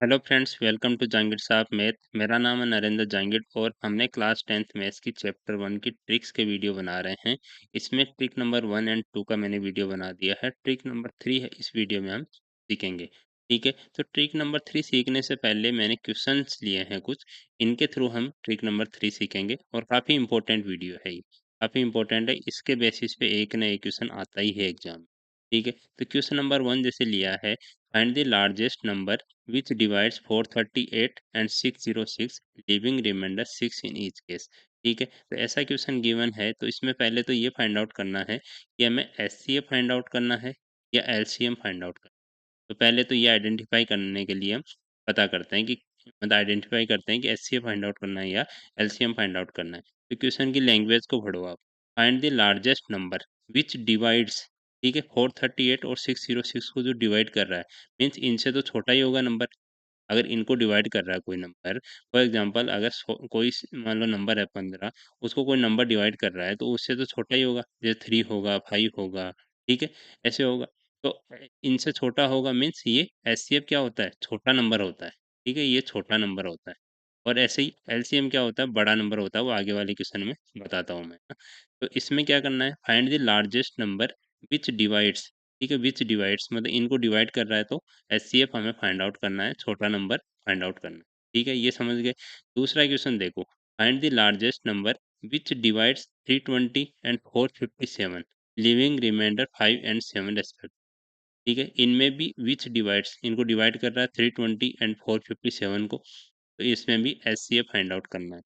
Hello friends, welcome to Jahangir Sahab math. मेरा नाम है नरेंद्र जहांगीर और हमने क्लास 10th मैथ्स की चैप्टर 1 की ट्रिक्स के वीडियो बना रहे हैं। इसमें ट्रिक नंबर 1 एंड 2 का मैंने वीडियो बना दिया है। ट्रिक नंबर 3 है, इस वीडियो में हम सीखेंगे। ठीक है, तो ट्रिक नंबर 3 सीखने से पहले मैंने क्वेश्चंस लिए हैं कुछ, इनके थ्रू हम ट्रिक नंबर 3 सीखेंगे और काफ़ी इंपॉर्टेंट वीडियो है ये, काफ़ी इंपॉर्टेंट है। इसके बेसिस पे एक ना एक क्वेश्चन आता ही है एग्जाम में। ठीक है, तो क्वेश्चन नंबर 1 जैसे लिया है, find the largest number which divides 438 and 606 leaving remainder 6 in each case। ठीक है, तो ऐसा क्वेश्चन गिवन है तो इसमें पहले तो ये फाइंड आउट करना है कि हमें एचसीएफ फाइंड आउट करना है या एलसीएम फाइंड आउट करना है। तो पहले तो ये आइडेंटिफाई करने के लिए हम पता करते हैं कि मतलब आइडेंटिफाई करते हैं कि एचसीएफ फाइंड आउट करना है या एलसीएम फाइंड आउट करना है। तो क्वेश्चन की लैंग्वेज को पढ़ो आप। Find the largest number which divides, ठीक है, 438 और 606 को जो डिवाइड कर रहा है, मीन्स इनसे तो छोटा ही होगा नंबर। अगर इनको डिवाइड कर रहा है कोई नंबर, फॉर एग्जांपल अगर कोई मान लो नंबर है 15, उसको कोई नंबर डिवाइड कर रहा है तो उससे तो छोटा ही होगा, जैसे 3 होगा, 5 होगा। ठीक है, ऐसे होगा। तो इनसे छोटा होगा, मीन्स ये एचसीएफ क्या होता है, छोटा नंबर होता है। ठीक है, ये छोटा नंबर होता है। और ऐसे ही एलसीएम क्या होता है, बड़ा नंबर होता है। वो आगे वाले क्वेश्चन में बताता हूँ मैं। तो इसमें क्या करना है, find the largest number which divides. ठीक है, विच डिवाइड्स मतलब इनको डिवाइड कर रहा है, तो एचसीएफ हमें फाइंड आउट करना है, छोटा नंबर फाइंड आउट करना है। ठीक है, ये समझ गए। दूसरा क्वेश्चन देखो, find the largest number which divides 320 and 457 leaving remainder 5 and 7 respect. ठीक है, इनमें भी विच डिवाइड्स, इनको डिवाइड कर रहा है 320 एंड 457 को, तो इसमें भी एचसीएफ फाइंड आउट करना है।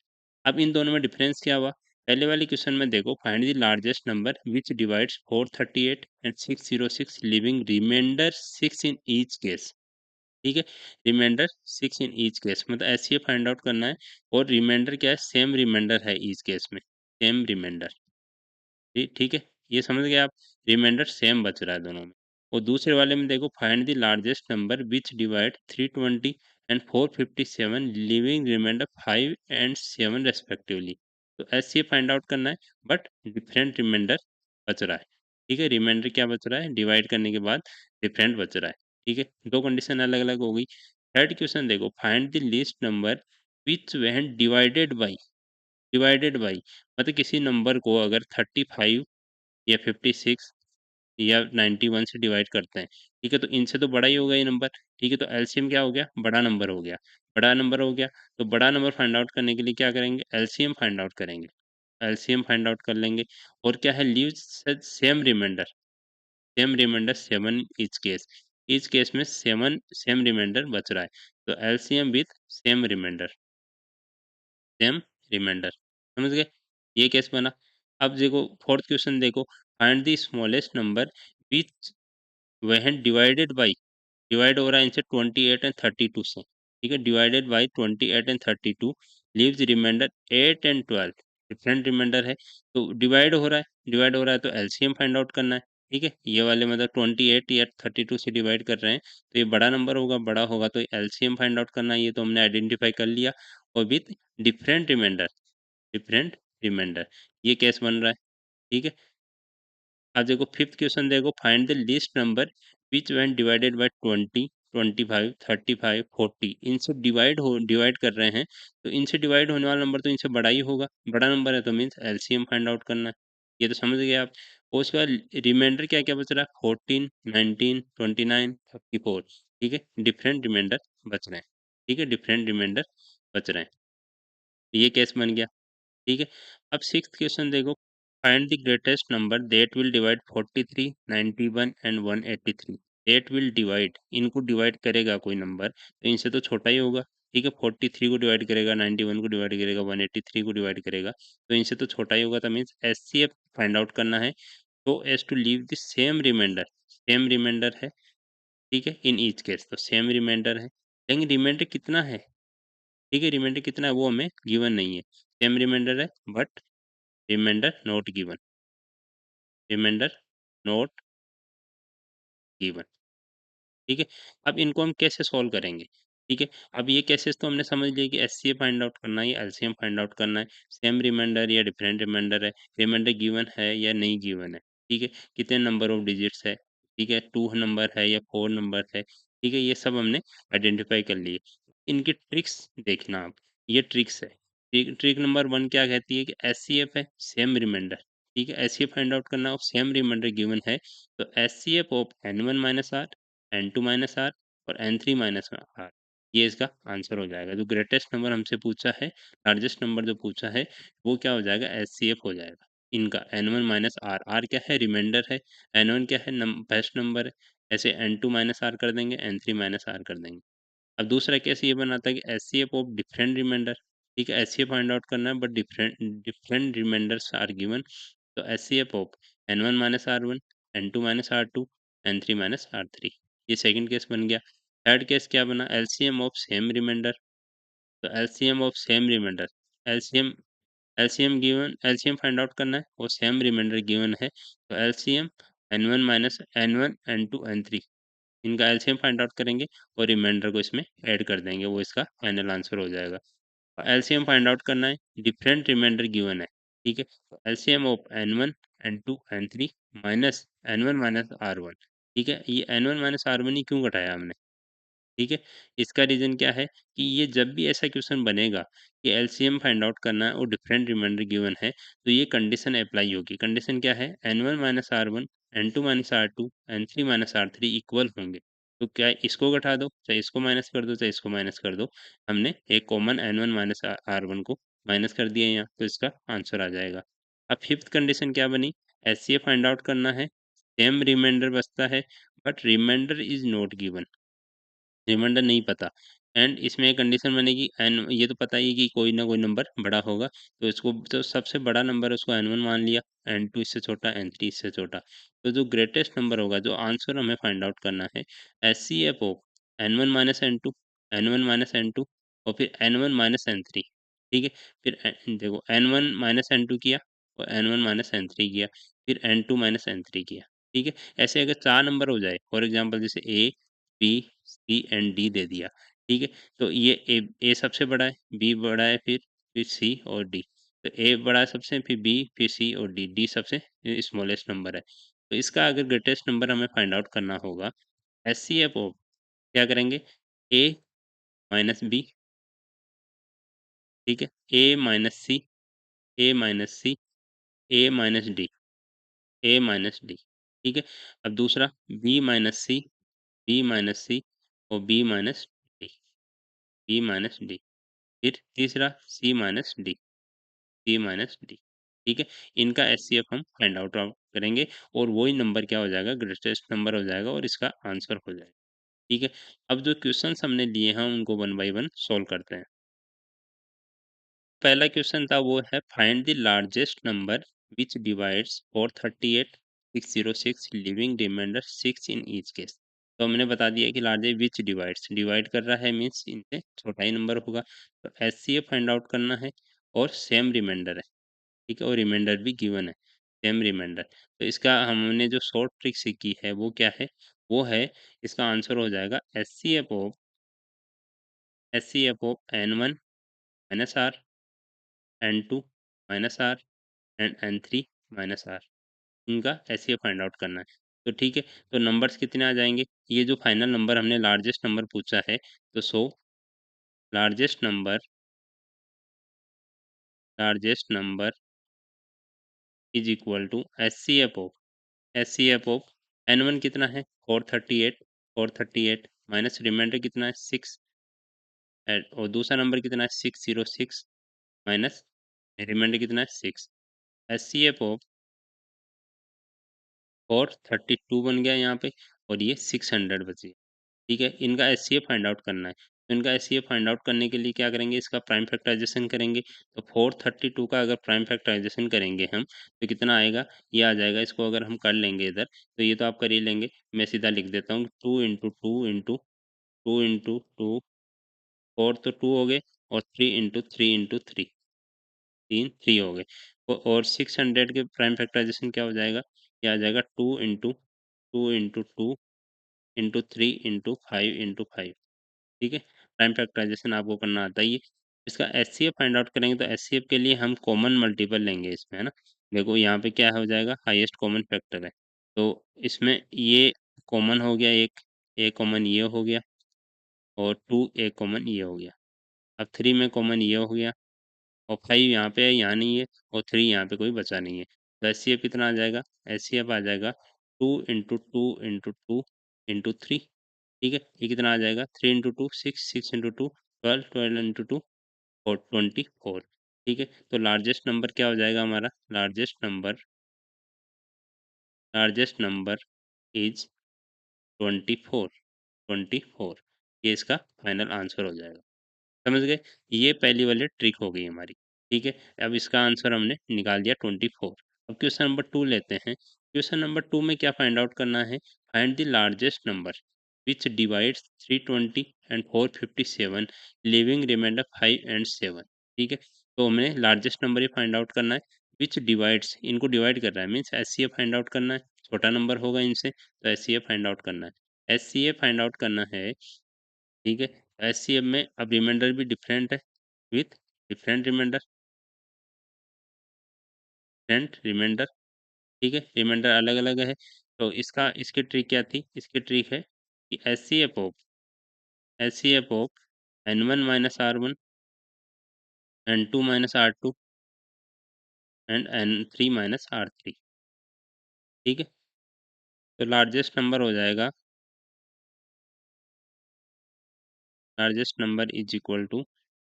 अब इन दोनों में डिफरेंस क्या हुआ, पहले वाले क्वेश्चन में देखो, find the largest number which divides 438 and 606 leaving remainder 6 in each case. ठीक है, रिमाइंडर 6 इन ईच केस मतलब ऐसे ही फाइंड आउट करना है। और रिमाइंडर क्या है, सेम रिमाइंडर है ईच केस में, सेम रिमाइंडर। ठीक है, ये समझ गए आप, रिमाइंडर सेम बच रहा है दोनों में। और दूसरे वाले में देखो, find the largest number which divide 320 and 457 leaving remainder 5 and 7 respectively. तो ऐसे ही फाइंड आउट करना है, बट डिफरेंट रिमाइंडर बच रहा है। ठीक है, रिमाइंडर क्या बच रहा है, डिवाइड करने के बाद डिफरेंट बच रहा है। ठीक है, दो कंडीशन अलग अलग हो गई। थर्ड क्वेश्चन देखो, find the least number which when divided by मतलब किसी नंबर को अगर 35 या 56 या 91 से डिवाइड करते हैं। ठीक है, तो इनसे तो बड़ा ही होगा ये नंबर। ठीक है, तो एलसीएम क्या हो गया, बड़ा नंबर हो गया। बड़ा नंबर हो गया, तो बड़ा नंबर फाइंड आउट करने के लिए क्या करेंगे, एलसीएम फाइंड आउट करेंगे। एलसीएम फाइंड आउट कर लेंगे। और क्या है, leave same remainder, same remainder 7 each case में 7 सेम रिमाइंडर बच रहा है। तो LCM with same remainder, same remainder. समझ गए, ये केस बना। अब देखो फोर्थ क्वेश्चन देखो, find the smallest number which when divided by, divide हो रहा है इनसे 28 एंड 32 से। ठीक है, divided by 28 and 32 leaves remainder 8 and 12। Different remainder है, तो डिवाइड हो रहा है, डिवाइड हो रहा है तो एलसीएम फाइंड आउट करना है। ठीक है, ये वाले मतलब 28 या 32 से डिवाइड कर रहे हैं, तो ये बड़ा नंबर होगा, बड़ा होगा तो एलसीएम फाइंड आउट करना है। ये तो हमने आइडेंटिफाई कर लिया। और with different remainder, different remainder, ये केस बन रहा है। ठीक है, अब देखो फिफ्थ क्वेश्चन देखो, find the least number which when divided by 20, 25, 35, 40। इनसे डिवाइड कर रहे हैं, तो इनसे डिवाइड होने वाला नंबर तो इनसे बड़ा ही होगा, बड़ा नंबर है तो मीन्स एलसीएम फाइंड आउट करना है। ये तो समझ गए आप। और उसके बाद रिमाइंडर क्या क्या बच रहा है, 14, 19, 29, 34। ठीक है, डिफरेंट रिमाइंडर बच रहे हैं। ठीक है, डिफरेंट रिमाइंडर बच रहे हैं, ये केस बन गया। ठीक है, अब सिक्स्थ क्वेश्चन देखो, find the greatest number that will divide 43, 91 and 183। That will divide, इनको डिवाइड करेगा कोई नंबर, तो इनसे तो छोटा ही होगा। ठीक है, 43 को डिवाइड करेगा, 91 को डिवाइड करेगा, 183 को डिवाइड करेगा, तो इनसे तो छोटा ही होगा। तो मीन्स एचसीएफ फाइंड आउट करना है, तो as to leave the same remainder, same remainder है। ठीक है, इन ईच केस तो सेम रिमाइंडर है, लेकिन रिमाइंडर कितना है, ठीक है, रिमाइंडर कितना है वो हमें गिवन नहीं है। सेम रिमाइंडर है, but remainder not given, remainder not given. ठीक है, अब इनको हम कैसे सॉल्व करेंगे। ठीक है, अब ये केसेस तो हमने समझ लिया कि एचसीएफ फाइंड आउट करना है या एलसीएम फाइंड आउट करना है, सेम रिमाइंडर या डिफरेंट रिमाइंडर है, रिमाइंडर गिवन है या नहीं गिवन है। ठीक है, कितने नंबर ऑफ डिजिट्स है, ठीक है, 2 नंबर है या 4 नंबर है, ठीक है? ये सब हमने आइडेंटिफ़ाई कर लिए। इनकी ट्रिक्स देखना आप, ये ट्रिक्स है। ट्रिक ट्रिक नंबर 1 क्या कहती है कि एचसीएफ है, सेम रिमाइंडर, ठीक है? एचसीएफ फाइंड आउट करना हो, सेम रिमाइंडर गिवन है, तो HCF of N1 - R, N2 - R और N3 - R, ये इसका आंसर हो जाएगा। जो ग्रेटेस्ट नंबर हमसे पूछा है, लार्जेस्ट नंबर जो पूछा है, वो क्या हो जाएगा? एचसीएफ हो जाएगा इनका N1 - R, R क्या है? रिमाइंडर है, N1 क्या है? बेस्ट नंबर है, ऐसे N2 - R कर देंगे, N3 - R कर देंगे। अब दूसरा केस ये बनाता है कि एचसीएफ ऑफ डिफरेंट रिमाइंडर, ठीक है? एचसीएफ फाइंड आउट करना है but different different remainders are given, तो HCF of N1 - R1, N2 - R2, N3 - R3, ये सेकंड केस बन गया। थर्ड केस क्या बना? एलसीएम ऑफ सेम रिमाइंडर, तो LCM of same remainder, LCM LCM given, LCM find out करना है और सेम रिमाइंडर गिवन है, तो एलसीएम N1 N2 N3, इनका एलसीएम फाइंड आउट करेंगे और रिमाइंडर को इसमें ऐड कर देंगे, वो इसका फाइनल आंसर हो जाएगा। एलसीएम फाइंड आउट करना है, डिफरेंट रिमाइंडर गिवन है, ठीक है? तो LCM of N1 N2 N3 minus N1 - R1, ठीक है? ये N1 - R1 ही क्यों घटाया हमने? ठीक है? इसका रीज़न क्या है कि ये जब भी ऐसा क्वेश्चन बनेगा कि एलसीएम फाइंड आउट करना है और डिफरेंट रिमाइंडर गिवन है, तो ये कंडीशन अप्लाई होगी। कंडीशन क्या है? N1 - R1, N2 - R2, N3 - R3 equal होंगे। तो क्या इसको घटा दो, चाहे इसको माइनस कर दो, चाहे इसको माइनस कर दो। हमने एक कॉमन N1 - R1 को माइनस कर दिया यहाँ, तो इसका आंसर आ जाएगा। अब फिफ्थ कंडीशन क्या बनी? एचसीएफ फाइंड आउट करना है, सेम रिमाइंडर बचता है, but remainder is not given. Remainder नहीं पता, एंड इसमें एक कंडीशन बनेगी एन, ये तो पता ही है कि कोई ना कोई नंबर बड़ा होगा, तो इसको तो सबसे बड़ा नंबर उसको N1 मान लिया, N2 इससे छोटा, N3 इससे छोटा। तो जो ग्रेटेस्ट नंबर होगा, जो आंसर हमें फाइंड आउट करना है, HCF of N1 - N2, N1 - N2 और फिर N1 - N3, ठीक है? फिर देखो N1 - N2 किया और N1 - N3 किया, फिर N2 - N3 किया, ठीक है? ऐसे अगर 4 नंबर हो जाए, फॉर एग्जाम्पल जैसे ए, बी, सी एंड डी दे दिया, ठीक है? तो ये ए सबसे बड़ा है, बी बड़ा है, फिर सी और डी। तो ए बड़ा है सबसे, फिर बी, फिर सी और डी, डी सबसे स्मॉलेस्ट नंबर है। तो इसका अगर ग्रेटेस्ट नंबर हमें फाइंड आउट करना होगा, एचसीएफ ऑफ क्या करेंगे? ए माइनस बी, ठीक है? A minus C, A minus C, A minus D, A minus D, ठीक है? अब दूसरा B minus C, B minus C और B minus D, B minus D. फिर तीसरा C minus D, C minus D, ठीक है? इनका एचसीएफ हम फाइंड आउट आउट करेंगे और वही नंबर क्या हो जाएगा? ग्रेटेस्ट नंबर हो जाएगा और इसका आंसर हो जाएगा, ठीक है? अब जो क्वेश्चंस हमने लिए हैं उनको वन बाय वन सॉल्व करते हैं। पहला क्वेश्चन था वो है, find the largest number which divides 438 606 leaving remainder 6 in each case. तो हमने बता दिया कि लार्जेस्ट व्हिच डिवाइड्स, डिवाइड कर रहा है मीन्स इनसे छोटा ही नंबर होगा, तो एचसीएफ फाइंड आउट करना है और सेम रिमाइंडर है, ठीक है? और रिमाइंडर भी गिवन है, सेम रिमाइंडर। तो इसका हमने जो शॉर्ट ट्रिक सीखी है वो क्या है? वो है, इसका आंसर हो जाएगा HCF of N1 minus R, N2 minus R and N3 minus R, इनका एचसीएफ फाइंड आउट करना है। तो ठीक है, तो नंबर्स कितने आ जाएंगे? ये जो फाइनल नंबर हमने लार्जेस्ट नंबर पूछा है, तो so largest number, largest number is equal to HCF of N1 कितना है? 438, 438 माइनस रिमाइंडर कितना है? 6, और दूसरा नंबर कितना है? 606 माइनस रिमाइंडर कितना है? 6। एचसीएफ ऑफ 432 बन गया यहाँ पे, और ये 600 बची, ठीक है? इनका एचसीएफ फाइंड आउट करना है। तो इनका एचसीएफ फाइंड आउट करने के लिए क्या करेंगे? इसका प्राइम फैक्टराइजेशन करेंगे। तो 432 का अगर प्राइम फैक्टराइजेशन करेंगे हम, तो कितना आएगा? ये आ जाएगा। इसको अगर हम कर लेंगे इधर, तो ये तो आप कर ही लेंगे, मैं सीधा लिख देता हूँ, 2 into two into two into two, 4 तो 2 हो गए, और 3 इंटू थ्री इंटू थ्री, 3 हो गए। और 600 के प्राइम फैक्टराइजेशन क्या हो जाएगा? ये आ जाएगा 2 into three into five into five, ठीक है? प्राइम फैक्टराइजेशन आपको करना आता ही है। इसका एचसीएफ फाइंड आउट करेंगे, तो एचसीएफ के लिए हम कॉमन मल्टीपल लेंगे इसमें, है ना? देखो यहाँ पे क्या हो जाएगा? हाईएस्ट कॉमन फैक्टर है, तो इसमें ये कॉमन हो गया एक, ए कॉमन ये हो गया और 2 ए कॉमन ये हो गया। अब 3 में कॉमन ये हो गया और 5 यहाँ पे है, यहाँ नहीं है और 3 यहाँ पे कोई बचा नहीं है। तो एचसीएफ कितना आ जाएगा? एचसीएफ आ जाएगा 2 इंटू 2 इंटू 2 इंटू 3। ठीक है, ये कितना आ जाएगा? 3 इंटू 2 6, 6 इंटू 2 12, 12 इंटू 2 और 24। ठीक है, तो लार्जेस्ट नंबर क्या हो जाएगा हमारा? Largest number is 24। 24 ये इसका फाइनल आंसर हो जाएगा। समझ गए? ये पहली वाली ट्रिक हो गई हमारी। ठीक है, अब इसका आंसर हमने निकाल दिया 24। अब क्वेश्चन नंबर 2 लेते हैं। क्वेश्चन नंबर 2 में क्या फाइंड आउट करना है? Find the largest number which divides 320 and 457, leaving remainder 5 and 7। ठीक है, तो हमें लार्जेस्ट नंबर ही फाइंड आउट करना है। विच डिवाइड्स, इनको डिवाइड कर रहा है, मीन्स एस फाइंड आउट करना है। छोटा नंबर होगा इनसे तो एस फाइंड आउट करना है। एस फाइंड आउट करना है। ठीक है, एचसीएफ में अब रिमाइंडर भी डिफरेंट है with different remainder, different remainder. ठीक है, रिमाइंडर अलग अलग है। तो इसकी ट्रिक क्या थी? इसकी ट्रिक है कि H C F of N1 minus R1, N2 minus R2 and N3 minus R3। ठीक है, तो largest number is equal to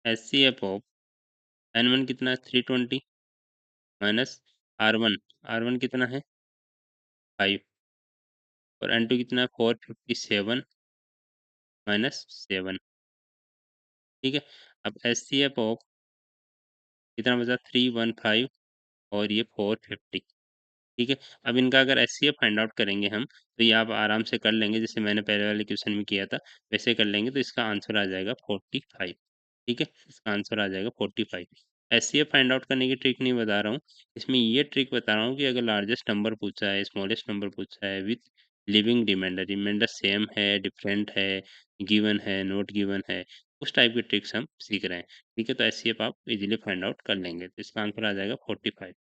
H C F of N1 कितना है? 320 माइनस R1, R1 कितना है? 5 और N2 कितना है? 457 माइनस 7। ठीक है, अब एचसीएफ ऑफ कितना बचा? 315 और ये 450। ठीक है, अब इनका अगर एचसीएफ फाइंड आउट करेंगे हम तो ये आप आराम से कर लेंगे, जैसे मैंने पहले वाले क्वेश्चन में किया था वैसे कर लेंगे, तो इसका आंसर आ जाएगा 45। ठीक है, इसका आंसर आ जाएगा 45। एचसीएफ फाइंड आउट करने की ट्रिक नहीं बता रहा हूँ, इसमें ये ट्रिक बता रहा हूँ कि अगर लार्जेस्ट नंबर पूछा है, स्मॉलेस्ट नंबर पूछा है with leaving remainder, remainder same है, डिफरेंट है, गिवन है, नॉट गिवन है, उस टाइप की ट्रिक्स हम सीख रहे हैं। ठीक है, तो एचसीएफ आप इजीली फाइंड आउट कर लेंगे, तो इसका आंसर आ जाएगा 45।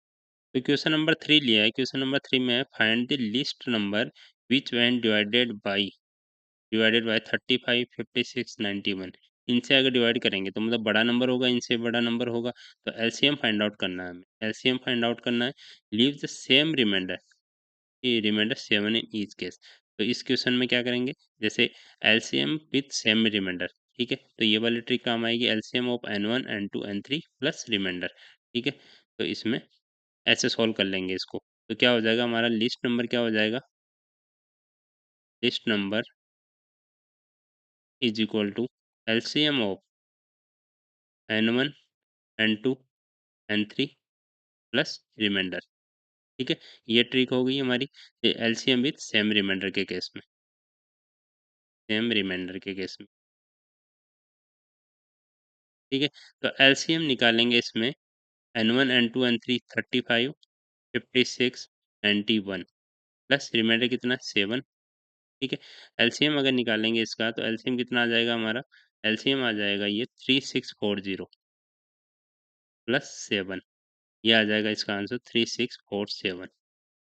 तो क्वेश्चन नंबर 3 लिया है। क्वेश्चन नंबर 3 में है find the list number which when divided bye 35, 56, 91। इनसे अगर डिवाइड करेंगे तो मतलब बड़ा नंबर होगा, इनसे बड़ा नंबर होगा, तो एलसीएम फाइंड आउट करना है हमें। एलसीएम फाइंड आउट करना है। लीव द सेम रिमाइंडर, ये रिमाइंडर 7 इन ईच केस। तो इस क्वेश्चन में क्या करेंगे? जैसे एलसीएम विथ सेम रिमाइंडर। ठीक है, तो ये वाली ट्रिक काम आएगी। LCM of N1, N2, N3 plus remainder. ठीक है, तो इसमें ऐसे सॉल्व कर लेंगे इसको। तो क्या हो जाएगा हमारा लिस्ट नंबर? क्या हो जाएगा? Least number is equal to LCM of N1, N2, N3 plus remainder. ठीक है, ये ट्रिक हो गई हमारी एलसीएम विथ सेम रिमाइंडर के केस में, सेम रिमाइंडर के केस में। ठीक है, तो एलसीएम निकालेंगे इसमें। N1, N2, N3 35, 56, 91 plus remainder कितना? 7। ठीक है, एलसीएम अगर निकालेंगे इसका तो एलसीएम कितना आ जाएगा हमारा? एलसीएम आ जाएगा ये 3640 प्लस 7। ये आ जाएगा इसका आंसर 3647।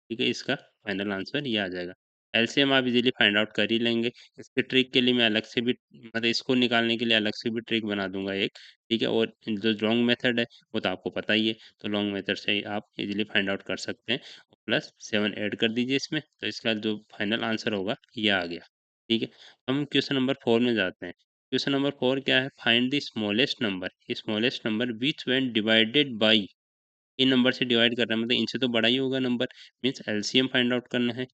ठीक है, इसका फाइनल आंसर ये आ जाएगा। एलसीएम आप इजीली फाइंड आउट कर ही लेंगे। इसके ट्रिक के लिए मैं अलग से भी, मतलब इसको निकालने के लिए अलग से भी ट्रिक बना दूंगा एक। ठीक है, और जो लॉन्ग मेथड है वो तो आपको पता ही है, तो लॉन्ग मेथड से ही आप इजीली फाइंड आउट कर सकते हैं। प्लस 7 ऐड कर दीजिए इसमें, तो इसका जो फाइनल आंसर होगा ये आ गया। ठीक है, हम क्वेश्चन नंबर 4 में जाते हैं। क्वेश्चन नंबर 4 क्या है? Find the smallest number which when divided by, इन नंबर से डिवाइड कर रहा है मतलब इनसे तो बड़ा ही होगा number, means LCM find out करना है।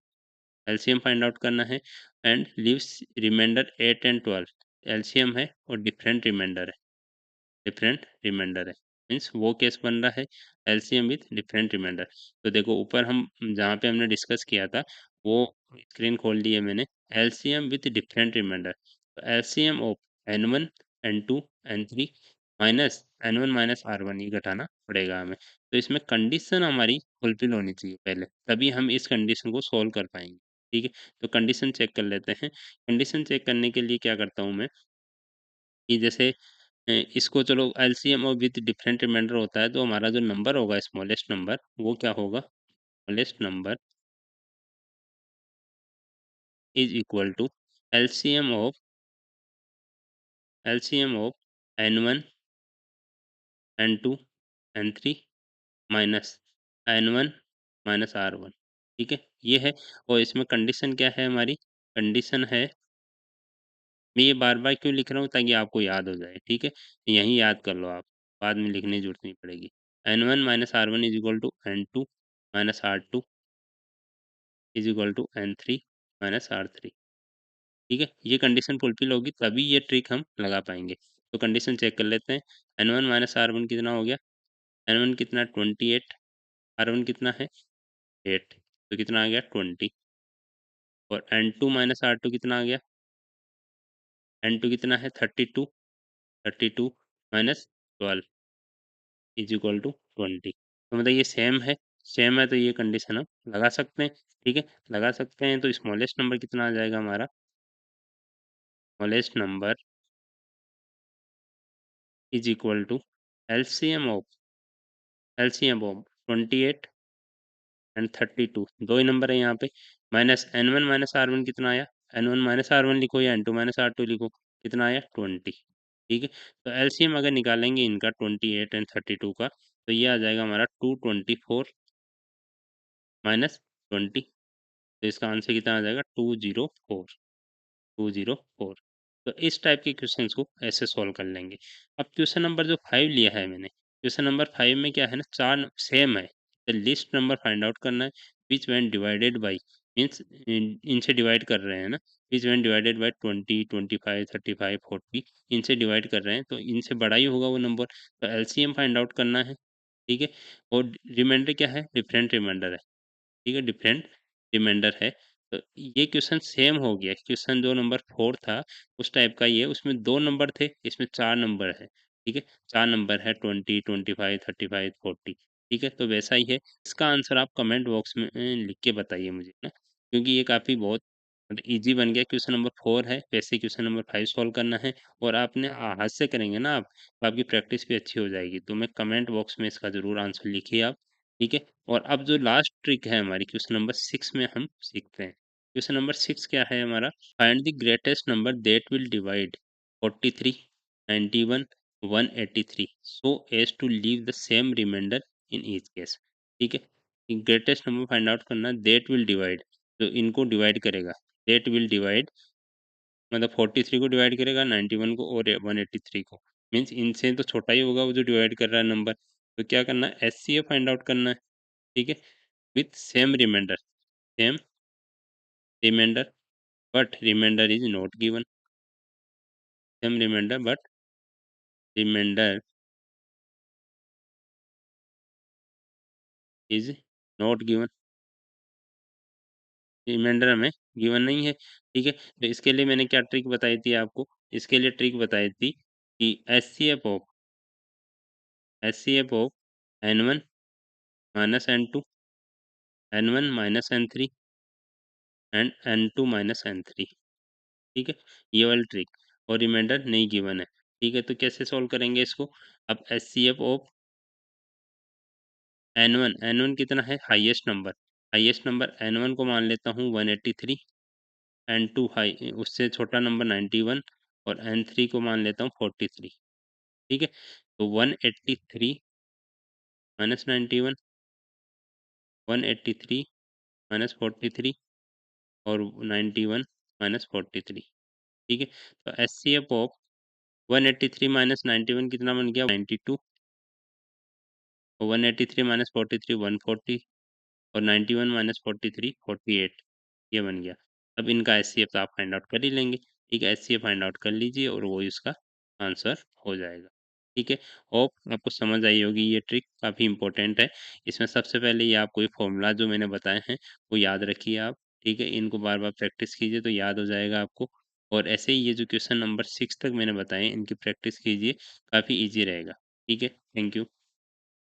एलसीएम फाइंड आउट करना है and leaves remainder 8 and 12। LCM है और डिफरेंट रिमाइंडर है, मीन्स वो केस बन रहा है एलसीएम विथ डिफरेंट रिमाइंडर। तो देखो ऊपर हम जहाँ पे हमने डिस्कस किया था वो स्क्रीन खोल ली है मैंने। एलसीएम विथ डिफरेंट रिमाइंडर, तो LCM of N1, N2, N3 minus N1 minus R1, ये घटाना पड़ेगा हमें। तो इसमें कंडीशन हमारी फुलफिल होनी चाहिए पहले, तभी हम इस कंडीशन को सोल्व कर पाएंगे। ठीक है, तो कंडीशन चेक कर लेते हैं। कंडीशन चेक करने के लिए क्या करता हूँ मैं कि जैसे इसको चलो एलसीएम और विद डिफरेंट रिमाइंडर होता है, तो हमारा जो नंबर होगा स्मॉलेस्ट नंबर वो क्या होगा? Smallest number is equal to LCM of N1 N2 N3 minus N1 minus R1, ठीक है? ये है। और इसमें कंडीशन क्या है हमारी? कंडीशन है, मैं ये बार-बार क्यों लिख रहा हूँ ताकि आपको याद हो जाए, ठीक है? यहीं याद कर लो आप, बाद में लिखने की ज़रूरत नहीं पड़ेगी। N1 minus R1 is equal to N2 minus R2 is equal to N3 minus R3, ठीक है? ये कंडीशन फुलफिल होगी तभी ये ट्रिक हम लगा पाएँगे। तो कंडीशन चेक कर लेते हैं। N1 माइनस R1 कितना हो गया? N1 कितना 28, R1 कितना है 8, तो कितना आ गया 20। और N2 माइनस R2 कितना आ गया? N2 कितना है 32, 32 माइनस 12 इज़ इक्वल टू 20। तो मतलब ये सेम है तो ये कंडीशन हम लगा सकते हैं, ठीक है? लगा सकते हैं तो स्मॉलेस्ट नंबर कितना आ जाएगा हमारा? Smallest number is equal to LCM of LCM of 28 and 32, 2 ही नंबर है यहाँ पे। माइनस N1 माइनस R1 कितना आया? N1 माइनस R1 लिखो या N2 माइनस R2 लिखो, कितना आया? 20, ठीक है? तो एलसीएम अगर निकालेंगे इनका 28 एंड 32 का, तो ये आ जाएगा हमारा 224 माइनस 20, तो इसका आंसर कितना आ जाएगा? 204, 204। तो इस टाइप के क्वेश्चंस को ऐसे सॉल्व कर लेंगे। अब क्वेश्चन नंबर जो 5 लिया है मैंने, क्वेश्चन नंबर 5 में क्या है ना, 4 सेम है। The list number find out करना है which when divided bye, means इनसे डिवाइड कर रहे हैं ना, व्हिच व्हेन डिवाइडेड बाय 20, 25, 35, 40, इनसे डिवाइड कर रहे हैं तो इनसे बड़ा ही होगा वो नंबर। तो एलसीएम फाइंड आउट करना है, ठीक है? और रिमाइंडर क्या है? डिफरेंट रिमाइंडर है, ठीक है? डिफरेंट रिमाइंडर है। तो ये क्वेश्चन सेम हो गया। क्वेश्चन जो नंबर 4 था उस टाइप का ही है, उसमें 2 नंबर थे, इसमें 4 नंबर है, ठीक है? 4 नंबर है 20, 25, 35, 40, ठीक है? तो वैसा ही है। इसका आंसर आप कमेंट बॉक्स में लिख के बताइए मुझे ना, क्योंकि ये काफ़ी बहुत मतलब ईज़ी बन गया। क्वेश्चन नंबर 4 है, वैसे क्वेश्चन नंबर 5 सॉल्व करना है। और आपने हाथ से करेंगे ना आप, तो आपकी प्रैक्टिस भी अच्छी हो जाएगी। तो मैं कमेंट बॉक्स में इसका ज़रूर आंसर लिखिए आप, ठीक है? और अब जो लास्ट ट्रिक है हमारी क्वेश्चन नंबर 6 में हम सीखते हैं। क्वेश्चन नंबर 6 क्या है हमारा? Find the greatest number that will divide 43, 91, 183 so as to leave the same remainder in each case, ठीक है? ग्रेटेस्ट नंबर फाइंड आउट करना, दैट विल डिवाइड, जो इनको डिवाइड करेगा। दैट विल डिवाइड मतलब 43 को डिवाइड करेगा, 91 को और 183 को। मीन्स इनसे तो छोटा ही होगा वो जो डिवाइड कर रहा है नंबर। तो क्या करना है? एचसीएफ फाइंड आउट करना है, ठीक है? With same remainder but remainder is not given, same remainder but remainder is not given, remainder हमें गिवन नहीं है, ठीक है? तो इसके लिए मैंने क्या ट्रिक बताई थी आपको? इसके लिए ट्रिक बताई थी कि H C F of N1 minus N2, N1 minus N3 and N2 minus N3, ठीक है? ये वाली ट्रिक। और रिमाइंडर नहीं गिवन है, ठीक है? तो कैसे सॉल्व करेंगे इसको? अब एचसीएफ ऑफ N1 कितना है? हाईएस्ट नंबर N1 को मान लेता हूँ 183, N2 हाई उससे छोटा नंबर 91 और N3 को मान लेता हूँ 43, ठीक है? तो 183 माइनस 91, 183 माइनस 43 और 91 माइनस 43, ठीक है? तो एचसीएफ ऑफ 183 माइनस 91 कितना बन गया? 92, और 183 माइनस 43 140 और 91 माइनस 43 48, ये बन गया। अब इनका एचसीएफ तो आप फाइंड आउट कर ही लेंगे, ठीक है? एचसीएफ फाइंड आउट कर लीजिए और वो इसका आंसर हो जाएगा, ठीक है? होप आपको समझ आई होगी। ये ट्रिक काफ़ी इंपॉर्टेंट है। इसमें सबसे पहले ये आपको ये फॉर्मूला जो मैंने बताए हैं वो याद रखिए आप, ठीक है? इनको बार-बार प्रैक्टिस कीजिए तो याद हो जाएगा आपको। और ऐसे ही ये जो क्वेश्चन नंबर 6 तक मैंने बताए इनकी प्रैक्टिस कीजिए, काफ़ी ईज़ी रहेगा, ठीक है? Thank you.